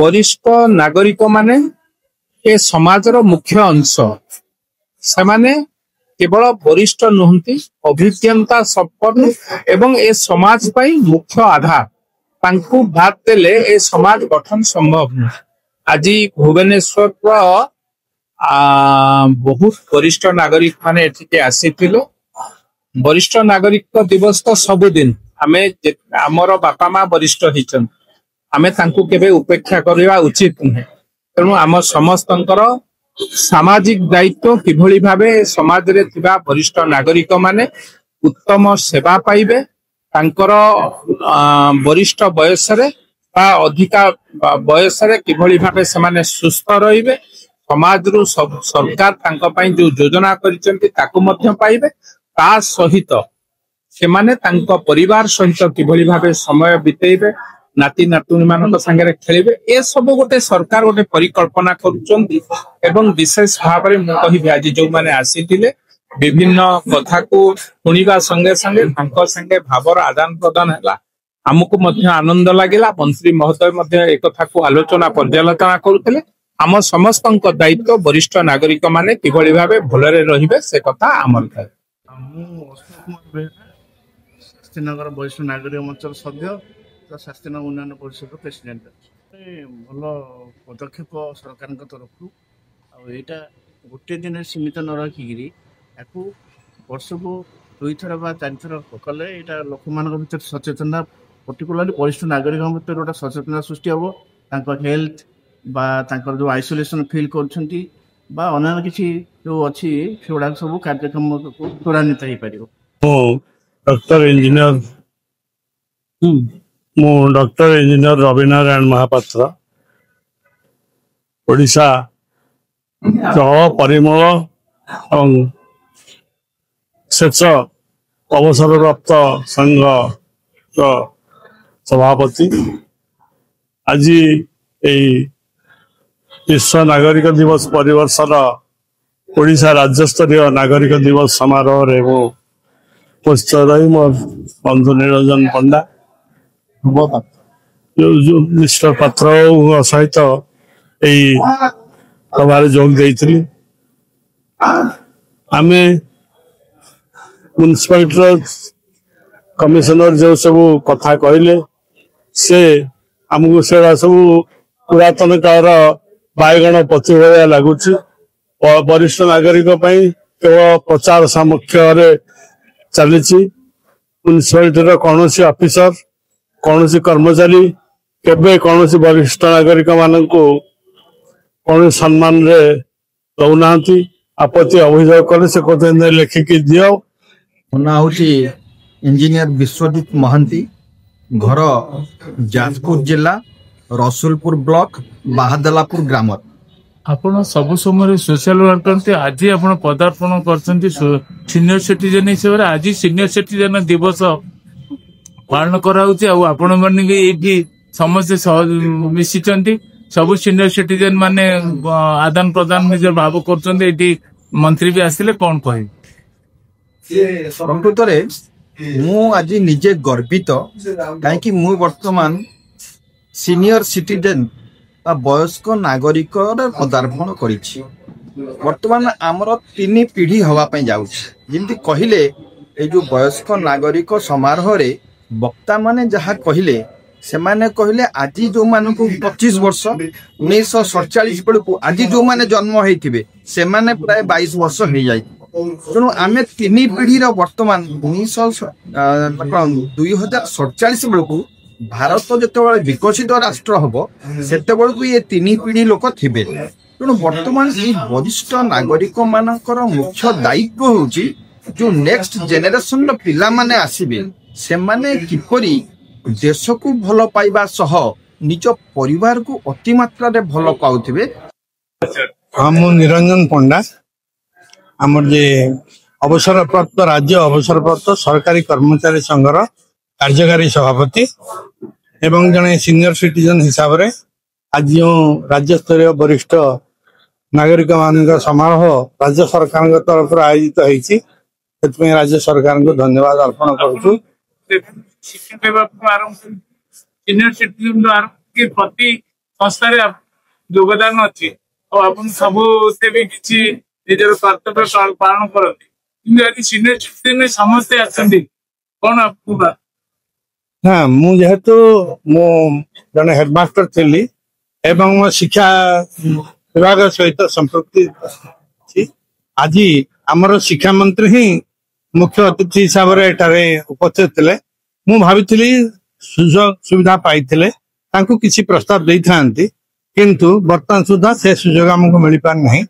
वरिष्ठ नागरिक माने ए समाजर मुख्य अंश से माने केवल वरिष्ठ नुहति अभिज्ञता संपन्न एवं ए समाज पाई मुख्य आधार तांकु बात देले ए समाज गठन संभव न। आज भुवनेश्वर बहुत वरिष्ठ नागरिक माने एठिके आसीथिलो। वरिष्ठ नागरिक दिवस तो सबुदिन आमे आमर बापा माँ वरिष्ठ हिचन आमे तांकु केबे उपेक्षा करवा उचित नुहे। तेणु आम समस्तंकर सामाजिक दायित्व किभली भावे समाज रे थिबा वरिष्ठ नागरिक माने उत्तम सेवा पाइबे तांकर वरिष्ठ बयस रे बा अधिका बयस रे किभली भावे समाने सुस्थ रहिबे समाज रु सरकार तांका पई जो योजना करिसेंती ताकु मध्य पाइबे ता सहित सेमाने तांका परिवार सहित किभली भावे समय बितेइबे नाती नातुणी मान संगे खेलिबे ए सब गोटे सरकार गोटे परिकल्पना करुचंती। एवं विशेष भाव में मु कहिबे आज जो माने आसीथिले विभिन्न कथा को सुनिबा संगे संगे तांका संगे भावर आदान प्रदान हैला हमकु मध्य आनंद लागिला। मंत्री महोदय मध्य एक कथा को आलोचना पर्यालोचना करुथिले। आम समस्तंक दायित्व वरिष्ठ नागरिक माने किभली भावे भलरे रहिबे से कथा आमर थाए। शास्त्रीनगर वरिष्ठ नागरिक मंचर सभ्य शास्त्रीनगर उन्नयन परिषद प्रेसिडेंट भल पदक्षेप सरकार तरफ आईटा गोटे दिन सीमित न रखिकी वर्ष को 2 थर बा 4 थर कले यहाँ लोक मान भर सचेतना पर्टिकुलाली वरिष्ठ नागरिक भर गोटे सचेतना सृष्टि हम हेल्थ बा जो आइसोलेशन फिल कर किसी जो अच्छी से गुड़ा सब कार्यक्रम को त्वरान्वित हो पार। डॉक्टर इंजीनियर रविनारायण महापात्र ओडिशा जल परिमल और सेच अवसरप्राप्त संघ सभापति। आज विश्व नागरिक दिवस परिवर्षर ओडिशा राज्य स्तरीय नागरिक दिवस समारोह रे वो उपस्थित रही मोर बंधु निरंजन पंडा मिस्टर पात्र सहित सभारे जोग देइथिली। आमे म्युनिसिपालिटी कमिशनर जो सब कथा कहले से आमको से सब पुरातन काल बायगण पति भाया लगुच। वरिष्ठ नागरिक केवल प्रचार सामर्थ्य चली म्युनिसिपालिटी कौन ऑफिसर कौन कर्मचारी केबे कौन वरिष्ठ नागरिक मान कौन सम्मान रे दौना आपत्ति अभियोग कले से कहते लिखिकी दियो। ना हूँ इंजीनियर विश्वजीत महांती घर जाजपुर जिला रसुलपुर ब्लॉक बाहादलापुर ग्राम। आपण सब समय सोशल वर्कर आज आप पदार्पण कर सीनियर सिटीजन हिसाब से आज सीनियर सिटीजन दिवस पालन कराऊँ मैंने समस्त मिशिंट सब सीनियर सिटीजन माने आदान प्रदान निज भाव कर मंत्री भी आसिले कौन कह प्रकृत मु आज निजे गर्वित कहीं मु वर्तमान सीनियर सिटीजन वयस्क नागरिक पदार्पण करिछि। वर्तमान आमर 3 पीढ़ी हवापाई जाउछि कहले ए जो वयस्क नागरिक समारोह रे वक्ता माने जहाँ कहले से माने कहले आज जो मान को 25 वर्ष 1947 बेलू आज जो माने जन्म होइथिबे से माने प्राय 22 वर्ष हो जाय। तेणु आम 3 पीढ़ीर वर्तमान 2047 बेलू भारत जिते विकसित राष्ट्र हम से ये 3 पीढ़ी लोक थे। तेणु वर्तमान ये वरिष्ठ नागरिक मानकर मुख्य दायित्व हूँ जो नेक्स्ट जेनेरेशन पिला माने आसीबे से माने किपरि देश को भल पाइबा सह निज परिवार को अति मात्रा रे भल पाउथिबे। हम निरंजन पंडा आमर जे अवसरप्राप्त राज्य अवसरप्राप्त सरकारी कर्मचारी संघर कार्यकारी सभापति एवं जने सीनियर सिटीजन हिसाब रे आज जो राज्य स्तरीय वरिष्ठ नागरिक मान समारोह राज्य सरकार तरफ आयोजित होती राज्य सरकार को धन्यवाद अर्पण करूँ। शिक्षा सीनियर सिटीजन प्रति ସଂସ୍ଥାରେ ଯୋଗଦାନ ଅଛି ଆଉ ଆପଣ ସବୁଥିରେ ବି କିଛି ନିଜର କର୍ତ୍ତବ୍ୟ ପାଳନ କରନ୍ତି, କିନ୍ତୁ ଆଜି ସିନିୟର ସିଟିଜେନ ସମସ୍ତେ ଆସନ୍ତି କଣ ଆପଣଙ୍କୁ? ନା ମୁଁ ଯେହେତୁ ମୁଁ ଜଣେ ହେଡମାଷ୍ଟର ଥିଲି ଏବଂ ମୋ ଶିକ୍ଷା ବିଭାଗ ସହିତ ସମ୍ପୃକ୍ତି ଅଛି, ଆଜି ଆମର ଶିକ୍ଷା ମନ୍ତ୍ରୀ ହିଁ ମୁଖ୍ୟ ଅତିଥି ହିସାବରେ ଏଠାରେ ଉପସ୍ଥିତ ଥିଲେ। ମୁଁ ଭାବିଥିଲି ସୁଯୋଗ ସୁବିଧା ପାଇଥିଲେ ତାଙ୍କୁ କିଛି ପ୍ରସ୍ତାବ ଦେଇଥାନ୍ତି, କିନ୍ତୁ ବର୍ତ୍ତମାନ ସୁଦ୍ଧା ସେ ସୁଯୋଗ ଆମକୁ ମିଳିପାରି ନାହିଁ।